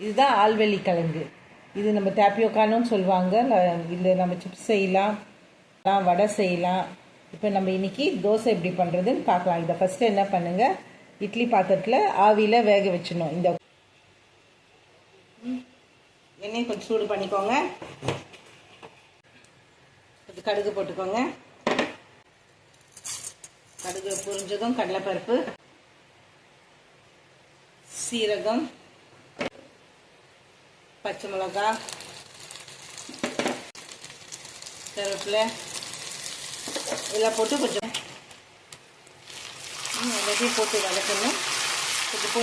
இதுதான் ஆல்வெள்ளி கிழங்கு. இது நம்ம டேப்பியோக்கானும் சொல்லுவாங்க. இல்லை நம்ம சிப்ஸ் செய்யலாம், வடை செய்யலாம். இப்போ நம்ம இன்றைக்கி தோசை எப்படி பண்ணுறதுன்னு பார்க்கலாம். இதை ஃபஸ்ட்டு என்ன பண்ணுங்கள், இட்லி பாத்திரத்தில் ஆவியில் வேக வச்சிடணும். இந்த எண்ணெயை கொஞ்சம் சூடு பண்ணிக்கோங்க. கொஞ்சம் கடுகு போட்டுக்கோங்க. கடுகு பொரிஞ்சதும் கடலைப்பருப்பு, சீரகம், பச்சை மிளகா, கருவேப்பிலை இதெல்லாம் போட்டு கொஞ்சம் எல்லாத்தையும் போட்டு வதக்கணும். கொஞ்சம்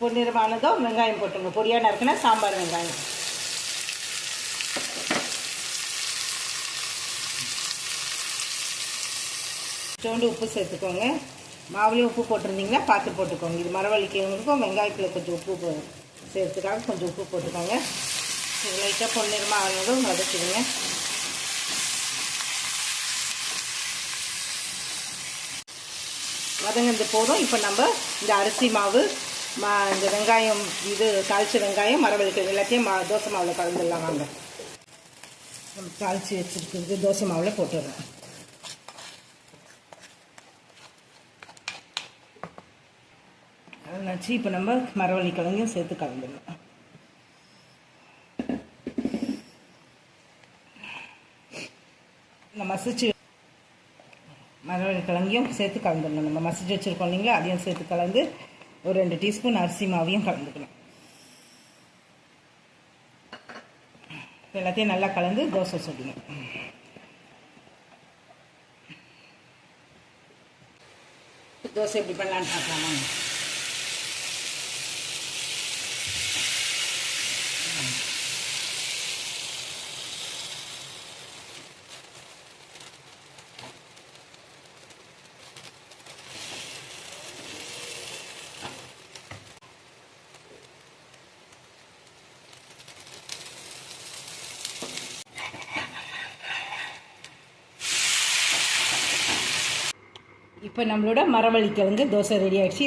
பொன்னிறமானதும் வெங்காயம் போட்டுங்க. பொடியாக நறுக்குனா சாம்பார் வெங்காயம். கொஞ்சோண்டு உப்பு சேர்த்துக்கோங்க. மாவுலேயும் உப்பு போட்டிருந்தீங்கன்னா பார்த்து போட்டுக்கோங்க. இது மரவள்ளிக்கிழங்குக்கும் வெங்காயத்தில் கொஞ்சம் உப்பு சேர்த்துக்காக கொஞ்சம் உப்பு போட்டுக்கோங்க. லைட்டாக பொன்னிறமாக ஆனதும் வதக்கிடுங்க. வதங்கிறது போதும். இப்போ நம்ம இந்த அரிசி மாவு, இந்த வெங்காயம், இது தாளிச்ச வெங்காயம், மரவள்ளிக்கிழங்கு எல்லாத்தையும் தோசை மாவில் கலந்துடலாம். வாங்க, நம்ம தாளித்து வச்சுருக்கிறது தோசை மாவில் போட்டுடுறோம். நச்சு இப்போ நம்ம மரவள்ளிக்கிழங்கையும் சேர்த்து கலந்துடணும். இந்த மசிச்சு மரவள்ளிக்கிழங்கையும் சேர்த்து கலந்துடணும். நம்ம மசிச்சு வச்சுருக்கோம் இல்லைங்களா, அதையும் சேர்த்து கலந்து ஒரு 2 டீஸ்பூன் அரிசி மாவையும் கலந்துக்கணும். எல்லாத்தையும் நல்லா கலந்து தோசை சுடணும். தோசை எப்படி பண்ணலான்னு பார்க்கலாமா? இப்போ நம்மளோட மரவள்ளிக்கிழங்கு தோசை ரெடி ஆகிடுச்சு.